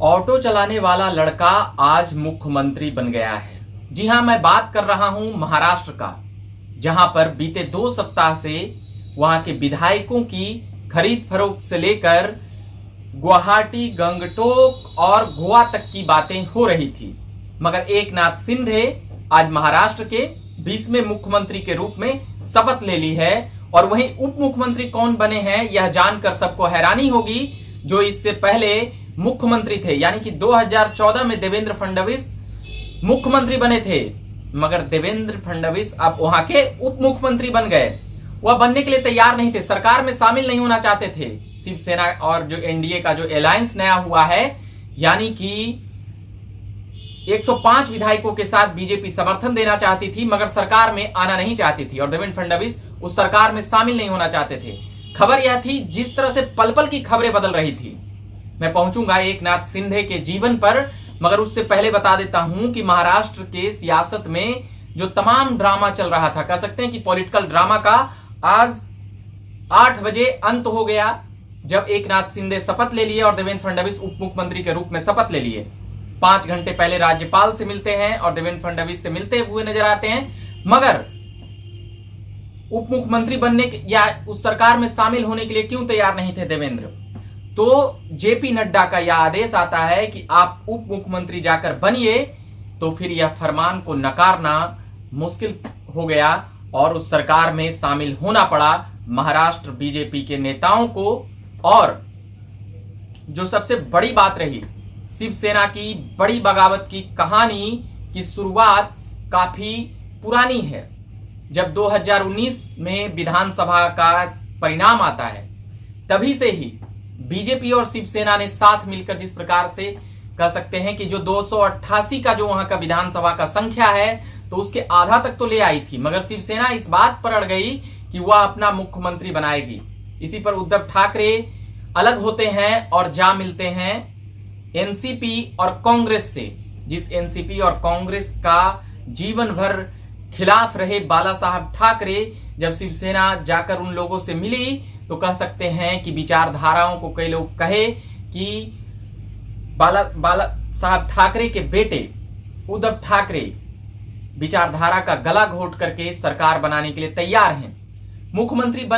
Auto चलाने वाला लड़का आज मुख्यमंत्री बन गया है। जी हां, मैं बात कर रहा हूं महाराष्ट्र का, जहां पर बीते 2 सप्ताह से वहां के विधायकों की खरीद फरोख्त से लेकर गुवाहाटी, गंगटोक और गोवा तक की बातें हो रही थी। मगर एकनाथ शिंदे आज महाराष्ट्र के 20वें मुख्यमंत्री के रूप में शपथ ले ली है। और वहीं उप मुख्यमंत्री कौन बने हैं यह जानकर सबको हैरानी होगी। जो इससे पहले मुख्यमंत्री थे, यानी कि 2014 में देवेंद्र फडणवीस मुख्यमंत्री बने थे, मगर देवेंद्र फडणवीस अब वहां के उप मुख्यमंत्री बन गए। वह बनने के लिए तैयार नहीं थे, सरकार में शामिल नहीं होना चाहते थे। शिवसेना और जो एनडीए का जो अलायंस नया हुआ है, यानी कि 105 विधायकों के साथ बीजेपी समर्थन देना चाहती थी, मगर सरकार में आना नहीं चाहती थी और देवेंद्र फडणवीस उस सरकार में शामिल नहीं होना चाहते थे। खबर यह थी, जिस तरह से पल पल की खबरें बदल रही थी। मैं पहुंचूंगा एकनाथ शिंदे के जीवन पर, मगर उससे पहले बता देता हूं कि महाराष्ट्र के सियासत में जो तमाम ड्रामा चल रहा था, कह सकते हैं कि पॉलिटिकल ड्रामा का आज 8 बजे अंत हो गया, जब एकनाथ शिंदे शपथ ले लिए और देवेंद्र फडणवीस उप मुख्यमंत्री के रूप में शपथ ले लिए। 5 घंटे पहले राज्यपाल से मिलते हैं और देवेंद्र फडणवीस से मिलते हुए नजर आते हैं, मगर उप मुख्यमंत्री बनने या उस सरकार में शामिल होने के लिए क्यों तैयार नहीं थे देवेंद्र। तो जेपी नड्डा का यह आदेश आता है कि आप उप मुख्यमंत्री जाकर बनिए, तो फिर यह फरमान को नकारना मुश्किल हो गया और उस सरकार में शामिल होना पड़ा महाराष्ट्र बीजेपी के नेताओं को। और जो सबसे बड़ी बात रही, शिवसेना की बड़ी बगावत की कहानी की शुरुआत काफी पुरानी है। जब 2019 में विधानसभा का परिणाम आता है, तभी से ही बीजेपी और शिवसेना ने साथ मिलकर जिस प्रकार से कह सकते हैं कि जो 288 का जो वहां का विधानसभा का संख्या है, तो उसके आधा तक तो ले आई थी, मगर शिवसेना इस बात पर अड़ गई कि वह अपना मुख्यमंत्री बनाएगी। इसी पर उद्धव ठाकरे अलग होते हैं और जा मिलते हैं एनसीपी और कांग्रेस से। जिस एनसीपी और कांग्रेस का जीवन भर खिलाफ रहे बाला साहब ठाकरे, जब शिवसेना जाकर उन लोगों से मिली, तो कह सकते हैं कि विचारधाराओं को कई लोग कहे कि बाला साहब ठाकरे के बेटे उद्धव ठाकरे विचारधारा का गला घोट करके सरकार बनाने के लिए तैयार हैं। मुख्यमंत्री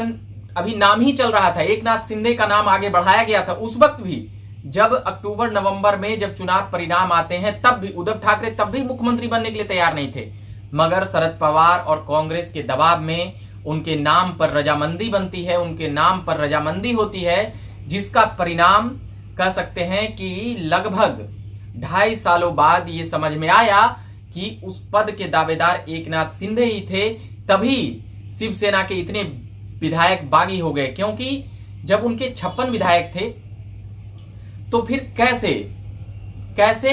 अभी नाम ही चल रहा था, एकनाथ शिंदे का नाम आगे बढ़ाया गया था। उस वक्त भी जब अक्टूबर नवंबर में जब चुनाव परिणाम आते हैं, तब भी उद्धव ठाकरे तब भी मुख्यमंत्री बनने के लिए तैयार नहीं थे, मगर शरद पवार और कांग्रेस के दबाव में उनके नाम पर रजामंदी बनती है, उनके नाम पर रजामंदी होती है, जिसका परिणाम कह सकते हैं कि लगभग 2.5 सालों बाद ये समझ में आया कि उस पद के दावेदार एकनाथ शिंदे ही थे। तभी शिवसेना के इतने विधायक बागी हो गए, क्योंकि जब उनके 56 विधायक थे, तो फिर कैसे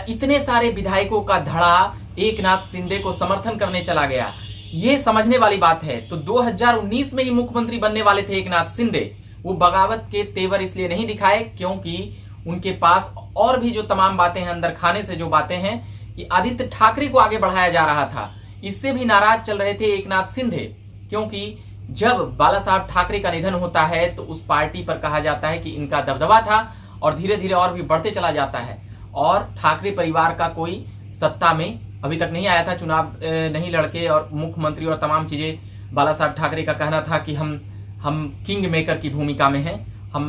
इतने सारे विधायकों का धड़ा एकनाथ शिंदे को समर्थन करने चला गया, ये समझने वाली बात है। तो 2019 में ही मुख्यमंत्री बनने वाले थे एकनाथ शिंदे। वो बगावत के तेवर इसलिए नहीं दिखाए क्योंकि उनके पास और भी जो तमाम बातें हैं, अंदर खाने से जो बातें हैं, कि आदित्य ठाकरे को आगे बढ़ाया जा रहा था। इससे भी नाराज चल रहे थे एकनाथ शिंदे, क्योंकि जब बाला साहब ठाकरे का निधन होता है, तो उस पार्टी पर कहा जाता है कि इनका दबदबा था और धीरे धीरे और भी बढ़ते चला जाता है। और ठाकरे परिवार का कोई सत्ता में अभी तक नहीं आया था, चुनाव नहीं लड़के और मुख्यमंत्री और तमाम चीजें। बाला साहब ठाकरे का कहना था कि हम किंग मेकर की भूमिका में हैं, हम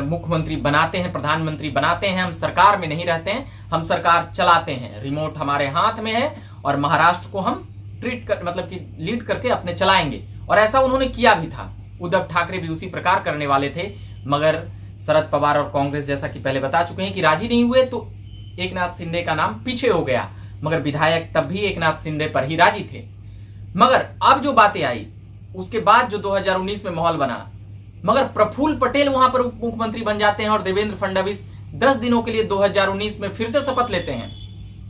मुख्यमंत्री बनाते हैं, प्रधानमंत्री बनाते हैं, हम सरकार में नहीं रहते हैं, हम सरकार चलाते हैं, रिमोट हमारे हाथ में है और महाराष्ट्र को हम मतलब कि लीड करके अपने चलाएंगे। और ऐसा उन्होंने किया भी था। उद्धव ठाकरे भी उसी प्रकार करने वाले थे, मगर शरद पवार और कांग्रेस, जैसा कि पहले बता चुके हैं, कि राजी नहीं हुए, तो एकनाथ शिंदे का नाम पीछे हो गया। मगर विधायक तब भी एकनाथ शिंदे पर ही राजी थे। मगर अब जो बातें आई, उसके बाद जो 2019 में माहौल बना, मगर प्रफुल्ल पटेल वहां पर उप मुख्यमंत्री बन जाते हैं और देवेंद्र फडणवीस 10 दिनों के लिए 2019 में फिर से शपथ लेते हैं।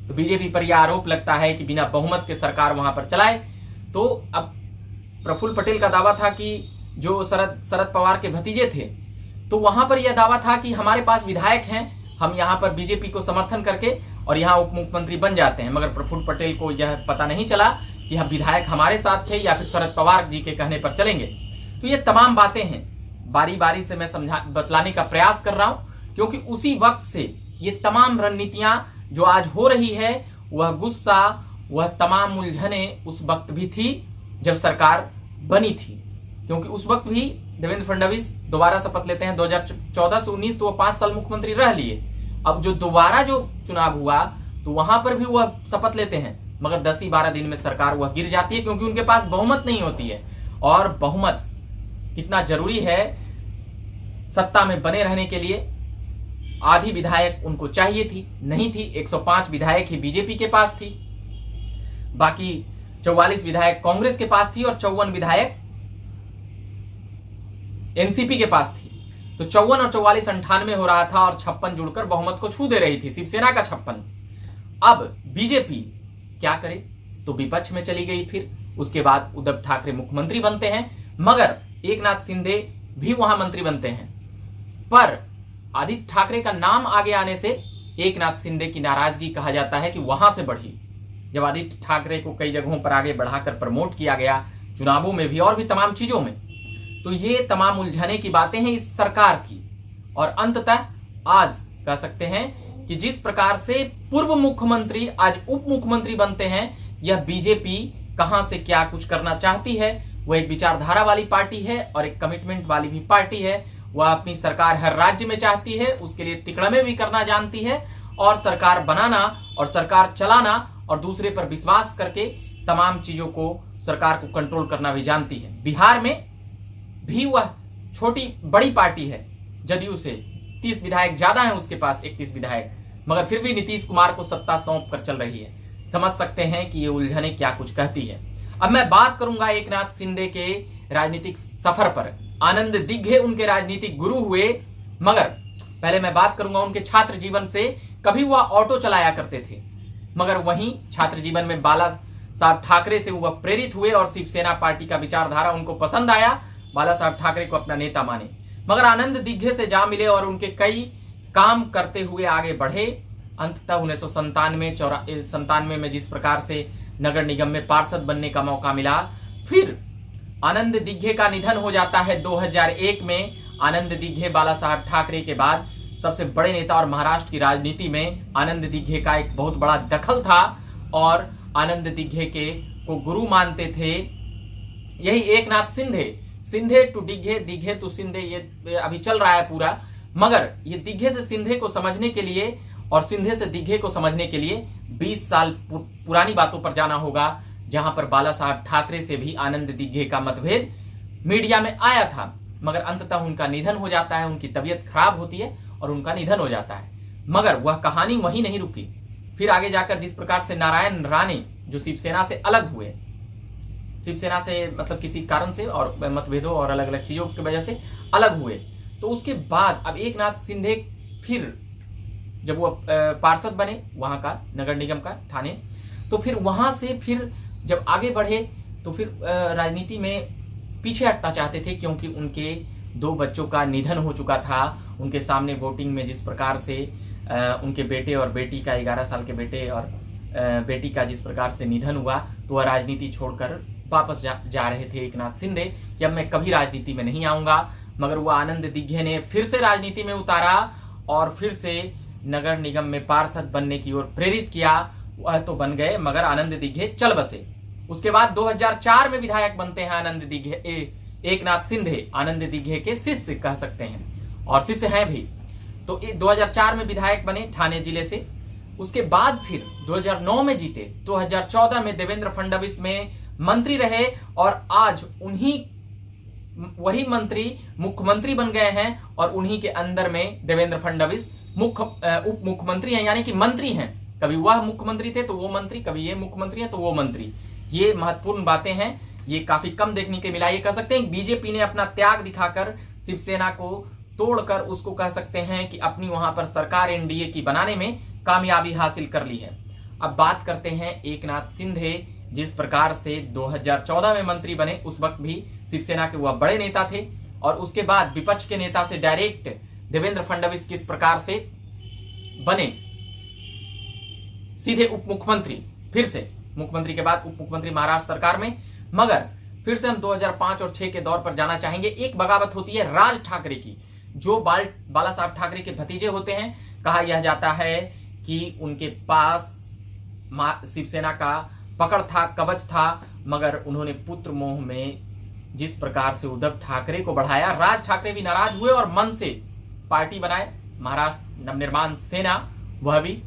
तो बीजेपी पर यह आरोप लगता है कि बिना बहुमत के सरकार वहां पर चलाए। तो अब प्रफुल्ल पटेल का दावा था कि जो शरद पवार के भतीजे थे, तो वहां पर यह दावा था कि हमारे पास विधायक हैं, हम यहां पर बीजेपी को समर्थन करके और यहां उप मुख्यमंत्री बन जाते हैं। मगर प्रफुल्ल पटेल को यह पता नहीं चला कि यह विधायक हमारे साथ थे या फिर शरद पवार जी के कहने पर चलेंगे। तो ये तमाम बातें हैं, बारी बारी से मैं बतलाने का प्रयास कर रहा हूं, क्योंकि उसी वक्त से ये तमाम रणनीतियां जो आज हो रही है, वह गुस्सा, वह तमाम उलझने उस वक्त भी थी जब सरकार बनी थी। क्योंकि उस वक्त भी देवेंद्र फडणवीस दोबारा शपथ लेते हैं 2014 से 19, तो वो 5 साल मुख्यमंत्री रह लिए। अब जो दोबारा जो चुनाव हुआ तो वहां पर भी वह शपथ लेते हैं, मगर 10 ही 12 दिन में सरकार वह गिर जाती है, क्योंकि उनके पास बहुमत नहीं होती है। और बहुमत कितना जरूरी है सत्ता में बने रहने के लिए। आधी विधायक उनको चाहिए थी, नहीं थी। 105 विधायक ही बीजेपी के पास थी, बाकी 44 विधायक कांग्रेस के पास थी और 54 विधायक एनसीपी के पास थी। तो 54 और 44 98 हो रहा था और 56 जुड़कर बहुमत को छू दे रही थी, शिवसेना का 56। अब बीजेपी क्या करे, तो विपक्ष में चली गई। फिर उसके बाद उद्धव ठाकरे मुख्यमंत्री बनते हैं, मगर एकनाथ शिंदे भी वहां मंत्री बनते हैं। पर आदित्य ठाकरे का नाम आगे आने से एकनाथ शिंदे की नाराजगी कहा जाता है कि वहां से बढ़ी। जब आदित्य ठाकरे को कई जगहों पर आगे बढ़ाकर प्रमोट किया गया, चुनावों में भी और भी तमाम चीजों में, तो ये तमाम उलझने की बातें हैं इस सरकार की। और अंततः आज कह सकते हैं कि जिस प्रकार से पूर्व मुख्यमंत्री आज उप मुख्यमंत्री बनते हैं, यह बीजेपी कहां से क्या कुछ करना चाहती है। वह एक विचारधारा वाली पार्टी है और एक कमिटमेंट वाली भी पार्टी है। वह अपनी सरकार हर राज्य में चाहती है, उसके लिए तिकड़मे भी करना जानती है, और सरकार बनाना और सरकार चलाना और दूसरे पर विश्वास करके तमाम चीजों को सरकार को कंट्रोल करना भी जानती है। बिहार में भी वह छोटी बड़ी पार्टी है, जदयू से 30 विधायक ज्यादा हैं उसके पास, 31 विधायक, मगर फिर भी नीतीश कुमार को सत्ता सौंप कर चल रही है। समझ सकते हैं कि ये उलझने क्या कुछ कहती है। अब मैं बात करूंगा एकनाथ शिंदे के राजनीतिक सफर पर। आनंद दिग्घे उनके राजनीतिक गुरु हुए, मगर पहले मैं बात करूंगा उनके छात्र जीवन से। कभी वह ऑटो चलाया करते थे, मगर वहीं छात्र जीवन में बाला साहब ठाकरे से वह प्रेरित हुए और शिवसेना पार्टी का विचारधारा उनको पसंद आया। बाला साहब ठाकरे को अपना नेता माने, मगर आनंद दिग्घे से जा मिले और उनके कई काम करते हुए आगे बढ़े। अंततः 1997 में जिस प्रकार से नगर निगम में पार्षद बनने का मौका मिला, फिर आनंद दिग्घे का निधन हो जाता है 2001 में। आनंद दिग्घे बाला साहब ठाकरे के बाद सबसे बड़े नेता और महाराष्ट्र की राजनीति में आनंद दिग्घे का एक बहुत बड़ा दखल था और आनंद दिग्घे को गुरु मानते थे। यही एकनाथ सिंधे टू दिग्घे, दिग्घे टू सिंधे, ये अभी चल रहा है पूरा। मगर ये दिग्घे से सिंधे को समझने के लिए और सिंधे से दिग्घे को समझने के लिए 20 साल पुरानी बातों पर जाना होगा, जहां पर बाला साहब ठाकरे से भी आनंद दिग्घे का मतभेद मीडिया में आया था। मगर अंततः उनका निधन हो जाता है, उनकी तबीयत खराब होती है और उनका निधन हो जाता है। मगर वह कहानी वहीं नहीं रुकी। फिर आगे जाकर जिस प्रकार से नारायण राणे जो शिवसेना से अलग हुए, शिवसेना से मतलब किसी कारण से और मतभेदों और अलग अलग चीजों की वजह से अलग हुए, तो उसके बाद अब एकनाथ शिंदे फिर जब वो पार्षद बने वहां का नगर निगम का ठाणे, तो फिर वहां से फिर जब आगे बढ़े तो फिर राजनीति में पीछे हटना चाहते थे, क्योंकि उनके 2 बच्चों का निधन हो चुका था। उनके सामने वोटिंग में जिस प्रकार से उनके बेटे और बेटी का 11 साल के बेटे और बेटी का जिस प्रकार से निधन हुआ, तो वह राजनीति छोड़कर वापस जा रहे थे एकनाथ शिंदे कि अब मैं कभी राजनीति में नहीं आऊंगा। मगर वह आनंद दिग्घे ने फिर से राजनीति में उतारा और फिर से नगर निगम में पार्षद बनने की ओर प्रेरित किया। वह तो बन गए, मगर आनंद दिग्घे चल बसे। उसके बाद 2004 में विधायक बनते हैं आनंद दिग्घे, एकनाथ शिंदे आनंद दिग्घे के शिष्य कह सकते हैं और शिष्य हैं भी। तो 2004 में विधायक बने ठाणे जिले से। उसके बाद फिर 2009 में जीते, 2014 में देवेंद्र फडणवीस में मंत्री रहे और आज वही मंत्री मुख्यमंत्री बन गए हैं और उन्हीं के अंदर में देवेंद्र फडणवीस उप मुख्यमंत्री हैं, यानी कि मंत्री हैं। कभी वह मुख्यमंत्री थे तो वो मंत्री, कभी ये मुख्यमंत्री है तो वो मंत्री। ये महत्वपूर्ण बातें हैं, ये काफी कम देखने के मिला। ये कह सकते हैं बीजेपी ने अपना त्याग दिखाकर शिवसेना को तोड़कर उसको कह सकते हैं कि अपनी वहां पर सरकार एनडीए की बनाने में कामयाबी हासिल कर ली है। अब बात करते हैं एकनाथ शिंदे जिस प्रकार से 2014 में मंत्री बने, उस वक्त भी शिवसेना के वह बड़े नेता थे और उसके बाद विपक्ष के नेता से डायरेक्ट देवेंद्र फडणवीस किस प्रकार से बने सीधे उप मुख्यमंत्री, फिर से मुख्यमंत्री के बाद उप मुख्यमंत्री महाराष्ट्र सरकार में। मगर फिर से हम 2005 और 6 के दौर पर जाना चाहेंगे। एक बगावत होती है राज ठाकरे की, जो बाला साहब ठाकरे के भतीजे होते हैं। कहा यह जाता है कि उनके पास शिवसेना का पकड़ था, कवच था, मगर उन्होंने पुत्र मोह में जिस प्रकार से उद्धव ठाकरे को बढ़ाया, राज ठाकरे भी नाराज हुए और मन से पार्टी बनाए महाराष्ट्र नवनिर्माण सेना, वह भी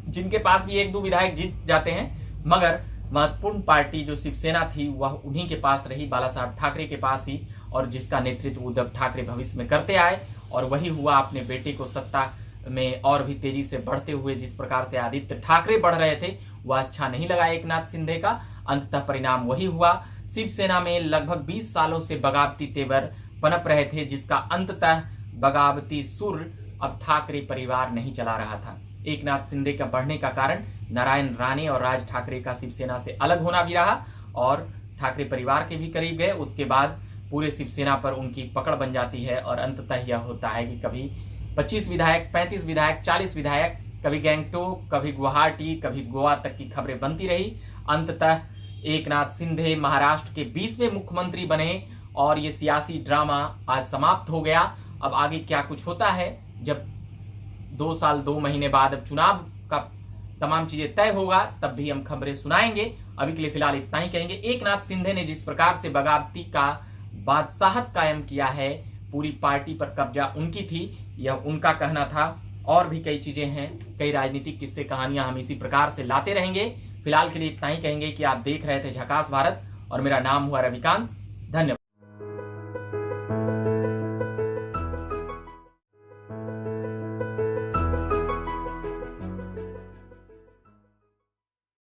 जिनके पास भी 1-2 विधायक जीत जाते हैं, मगर महत्वपूर्ण पार्टी जो शिवसेना थी वह उन्हीं के पास रही, बाला साहब ठाकरे के पास ही, और जिसका नेतृत्व उद्धव ठाकरे भविष्य में करते आए। और वही हुआ, अपने बेटे को सत्ता में और भी तेजी से बढ़ते हुए जिस प्रकार से आदित्य ठाकरे बढ़ रहे थे वह अच्छा नहीं लगा एकनाथ शिंदे का। अंततः परिणाम वही हुआ। शिवसेना में लगभग 20 सालों से बगावती तेवर पनप रहे थे, जिसका अंततः बगावती सुर अब ठाकरे परिवार नहीं चला रहा था। एकनाथ शिंदे का बढ़ने का कारण नारायण राणे और राज ठाकरे का शिवसेना से अलग होना भी रहा और ठाकरे परिवार के भी करीब गए। उसके बाद पूरे शिवसेना पर उनकी पकड़ बन जाती है और अंततः यह होता है कि कभी 25 विधायक, 35 विधायक, 40 विधायक, कभी गैंगटोक, कभी गुवाहाटी, कभी गोवा तक की खबरें बनती रही। अंततः एकनाथ शिंदे महाराष्ट्र के 20वें मुख्यमंत्री बने और ये सियासी ड्रामा आज समाप्त हो गया। अब आगे क्या कुछ होता है, जब 2 साल 2 महीने बाद अब चुनाव का तमाम चीजें तय होगा, तब भी हम खबरें सुनाएंगे। अभी के लिए फिलहाल इतना ही कहेंगे। एकनाथ शिंदे ने जिस प्रकार से बगावती का बादशाहत कायम किया है, पूरी पार्टी पर कब्जा उनकी थी, यह उनका कहना था। और भी कई चीजें हैं, कई राजनीतिक किस्से कहानियां हम इसी प्रकार से लाते रहेंगे। फिलहाल के लिए इतना ही कहेंगे कि आप देख रहे थे झकास भारत और मेरा नाम हुआ रविकांत। धन्यवाद।